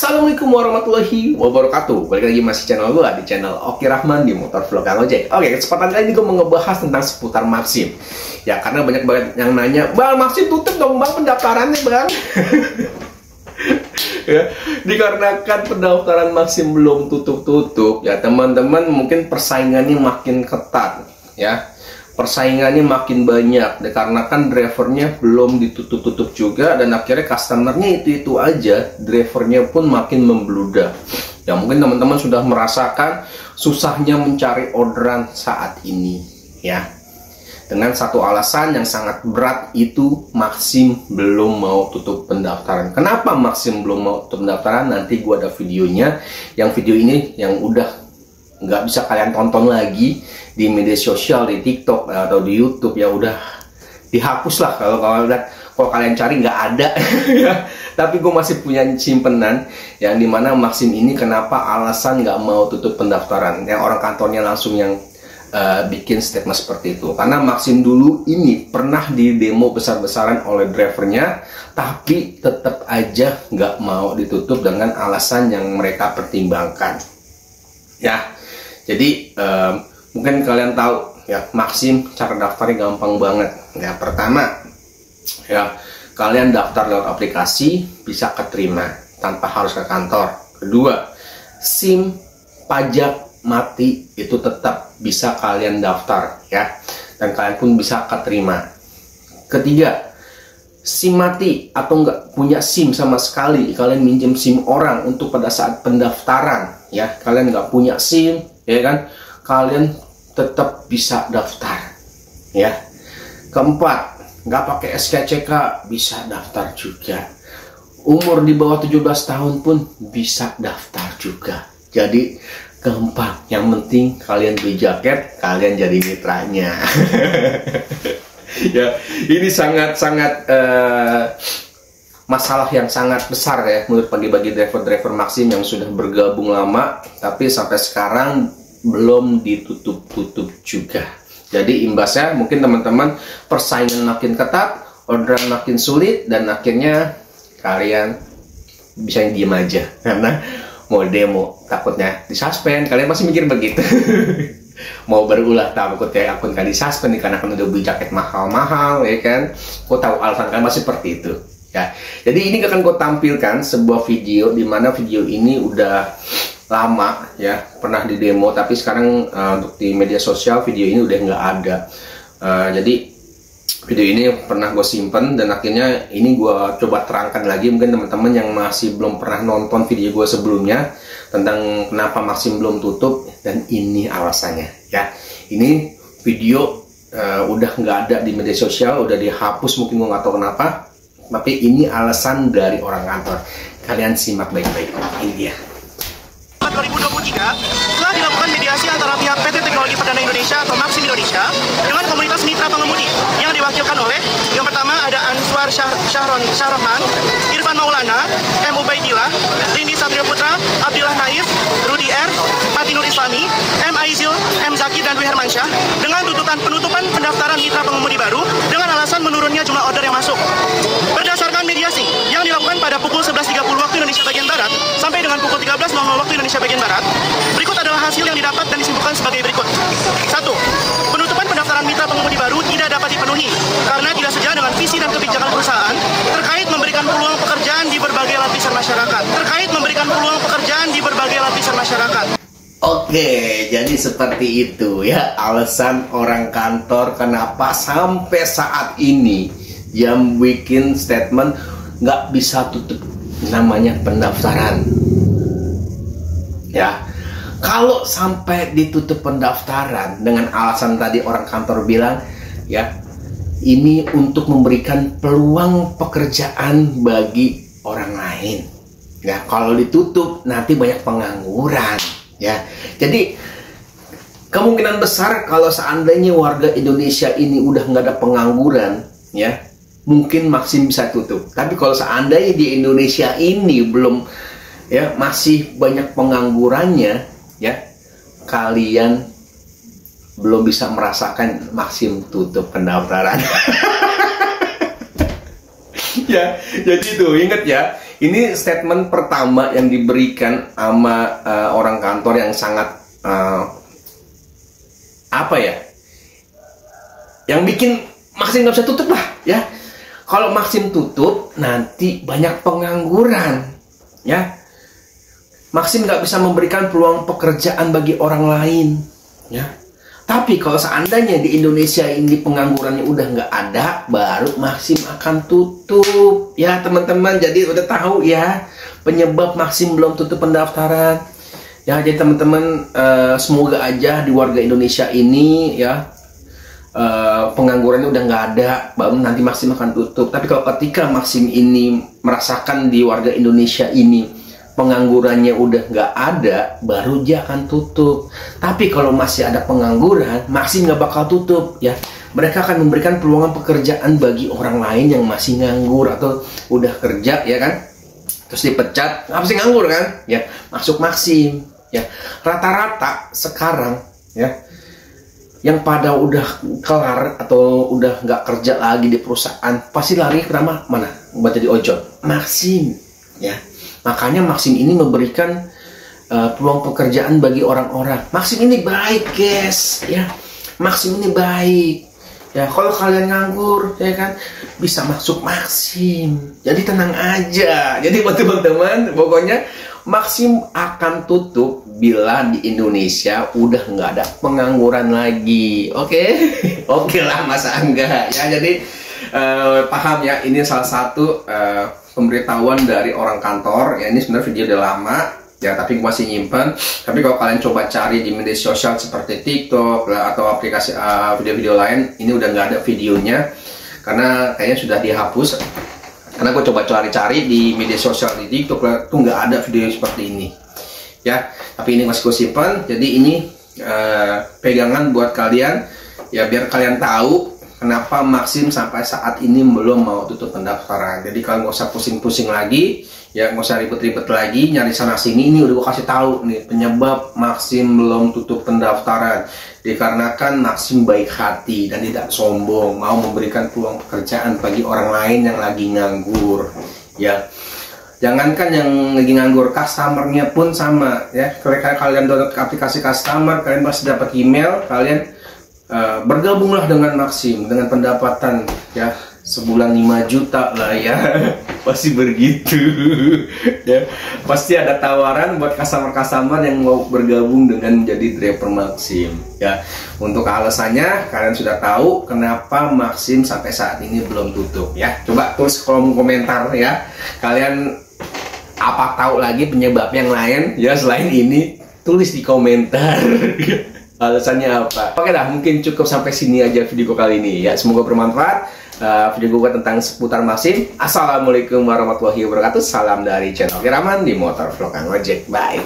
Assalamualaikum warahmatullahi wabarakatuh. Balik lagi masih channel gue, di channel Oki Rahman di Motor Vlog Kang Ojek. Oke, kesempatan kali ini gue mau ngebahas tentang seputar Maxim. Ya, karena banyak banget yang nanya, Bang, Maxim tutup dong Bang pendaftarannya Bang. Ya, dikarenakan pendaftaran Maxim belum tutup-tutup, ya teman-teman mungkin persaingannya makin ketat, ya. Persaingannya makin banyak dikarenakan drivernya belum ditutup-tutup juga, dan akhirnya customernya itu aja, drivernya pun makin membludak. Ya mungkin teman-teman sudah merasakan susahnya mencari orderan saat ini, ya. Dengan satu alasan yang sangat berat, itu Maxim belum mau tutup pendaftaran. Kenapa Maxim belum mau tutup pendaftaran? Nanti gua ada videonya. Yang video ini yang udah nggak bisa kalian tonton lagi di media sosial, di TikTok atau di YouTube, ya udah dihapus lah. Kalau kalian cari nggak ada. Tapi gue masih punya simpenan yang dimana Maxim ini kenapa alasan nggak mau tutup pendaftaran. Yang orang kantornya langsung yang bikin statement seperti itu, karena Maxim dulu ini pernah di demo besar-besaran oleh drivernya, tapi tetap aja nggak mau ditutup dengan alasan yang mereka pertimbangkan, ya. Jadi mungkin kalian tahu ya, Maxim cara daftarnya gampang banget. Ya, pertama ya, kalian daftar lewat aplikasi bisa keterima tanpa harus ke kantor. Kedua, SIM pajak mati itu tetap bisa kalian daftar, ya, dan kalian pun bisa keterima. Ketiga, SIM mati atau nggak punya SIM sama sekali, kalian minjem SIM orang untuk pada saat pendaftaran, ya, kalian nggak punya SIM, ya kan, kalian tetap bisa daftar, ya. Keempat, nggak pakai SKCK bisa daftar juga. Umur di bawah 17 tahun pun bisa daftar juga. Jadi gampang, yang penting kalian beli jaket, kalian jadi mitranya. Ya, ini sangat-sangat masalah yang sangat besar ya menurut bagi driver-driver Maxim yang sudah bergabung lama, tapi sampai sekarang belum ditutup-tutup juga. Jadi imbasnya mungkin teman-teman persaingan makin ketat, orderan makin sulit, dan akhirnya kalian bisa diem aja karena mau demo takutnya disuspend. Kalian masih mikir begitu. Mau berulah takut ya akun kalian disuspend karena kan udah beli jaket mahal-mahal, ya kan. Kau tahu alasan kalian masih seperti itu, ya. Jadi ini akan gue tampilkan sebuah video, di mana video ini udah lama ya, pernah di demo, tapi sekarang untuk di media sosial video ini udah nggak ada. Jadi video ini pernah gue simpen, dan akhirnya ini gue coba terangkan lagi. Mungkin teman-teman yang masih belum pernah nonton video gue sebelumnya tentang kenapa Maxim belum tutup, dan ini alasannya, ya. Ini video udah nggak ada di media sosial, udah dihapus, mungkin gue nggak tahu kenapa, tapi ini alasan dari orang kantor. Kalian simak baik-baik, ini dia. 2023 telah dilakukan mediasi antara pihak PT Teknologi Perdana Indonesia atau Maxim Indonesia dengan komunitas mitra pengemudi yang diwakilkan oleh, yang pertama ada Answar Syahroman, Irfan Maulana, M. Ubaidillah, Rindi Satrio Putra, Abdillah Naif, Rudi R, Pati Nur Islami, M. Aizil, M. Zaki, dan Dwi Hermansyah dengan tuntutan penutupan pendaftaran mitra pengemudi baru dengan alasan menurunnya jumlah order yang masuk. Berdasarkan mediasi yang dilakukan pada pukul 11.30 waktu Indonesia bagian Barat sampai dengan pukul 13.00 waktu Indonesia bagian Barat, berikut adalah hasil yang didapat dan disimpulkan sebagai berikut. 1. Penutupan pendaftaran mitra pengemudi baru tidak dapat dipenuhi karena tidak sejalan dengan visi dan kebijakan perusahaan terkait memberikan peluang pekerjaan di berbagai lapisan masyarakat. Oke, jadi seperti itu ya alasan orang kantor kenapa sampai saat ini yang bikin statement nggak bisa tutup namanya pendaftaran. Ya, kalau sampai ditutup pendaftaran dengan alasan tadi orang kantor bilang, ya, ini untuk memberikan peluang pekerjaan bagi orang lain. Ya, kalau ditutup nanti banyak pengangguran, ya. Jadi kemungkinan besar kalau seandainya warga Indonesia ini udah nggak ada pengangguran, ya, mungkin Maxim bisa tutup. Tapi kalau seandainya di Indonesia ini belum, ya, masih banyak penganggurannya, ya, kalian belum bisa merasakan Maxim tutup pendaftaran. Ya, jadi itu ingat ya, Ini statement pertama yang diberikan sama orang kantor yang sangat apa ya? Yang bikin Maxim nggak bisa tutup lah ya. Kalau Maxim tutup nanti banyak pengangguran ya. Maxim nggak bisa memberikan peluang pekerjaan bagi orang lain ya. Tapi kalau seandainya di Indonesia ini penganggurannya udah nggak ada, baru Maxim akan tutup ya teman-teman. Jadi udah tahu ya penyebab Maxim belum tutup pendaftaran ya. Jadi teman-teman semoga aja di warga Indonesia ini ya penganggurannya udah nggak ada, baru nanti Maxim akan tutup. Tapi kalau ketika Maxim ini merasakan di warga Indonesia ini penganggurannya udah nggak ada, baru dia akan tutup. Tapi kalau masih ada pengangguran, Maxim nggak bakal tutup ya. Mereka akan memberikan peluang pekerjaan bagi orang lain yang masih nganggur atau udah kerja ya kan, terus dipecat, masih nganggur kan ya, masuk Maxim ya. Rata-rata sekarang ya yang pada udah kelar atau udah nggak kerja lagi di perusahaan, pasti lari ke mana? Buat jadi ojol, Maxim ya. Makanya Maxim ini memberikan peluang pekerjaan bagi orang-orang. Maxim ini baik guys ya. Maxim ini baik ya. Kalau kalian nganggur ya kan, bisa masuk Maxim. Jadi tenang aja. Jadi buat teman-teman, pokoknya Maxim akan tutup bila di Indonesia udah nggak ada pengangguran lagi. Oke? Oke lah Mas Angga ya. Jadi paham ya, ini salah satu pemberitahuan dari orang kantor ya. Ini sebenarnya video udah lama ya, tapi masih nyimpan. Tapi kalau kalian coba cari di media sosial seperti TikTok atau aplikasi video-video lain, ini udah nggak ada videonya karena kayaknya sudah dihapus. Karena gue coba cari-cari di media sosial di TikTok tuh nggak ada video seperti ini ya. Tapi ini masih gue simpan. Jadi ini pegangan buat kalian ya, biar kalian tahu kenapa Maxim sampai saat ini belum mau tutup pendaftaran. Jadi kalian nggak usah pusing-pusing lagi, ya nggak usah ribet-ribet lagi nyari sana sini. Ini udah gue kasih tahu nih penyebab Maxim belum tutup pendaftaran. Dikarenakan Maxim baik hati dan tidak sombong, mau memberikan peluang pekerjaan bagi orang lain yang lagi nganggur. Ya, jangankan yang lagi nganggur, customernya pun sama ya. Kalau kalian download aplikasi customer, kalian pasti dapat email, kalian bergabunglah dengan Maxim dengan pendapatan ya sebulan 5 juta lah ya. Pasti begitu ya. Pasti ada tawaran buat customer-customer yang mau bergabung dengan menjadi driver Maxim ya. Untuk alasannya kalian sudah tahu kenapa Maxim sampai saat ini belum tutup ya. Coba tulis kolom komentar ya, kalian apa tahu lagi penyebab yang lain ya selain ini, tulis di komentar. Alasannya apa? Oke dah, mungkin cukup sampai sini aja video kali ini ya. Semoga bermanfaat video gue tentang seputar Maxim. Assalamualaikum warahmatullahi wabarakatuh. Salam dari channel Kiraman di Motor Vlog Kang Ojek. Bye.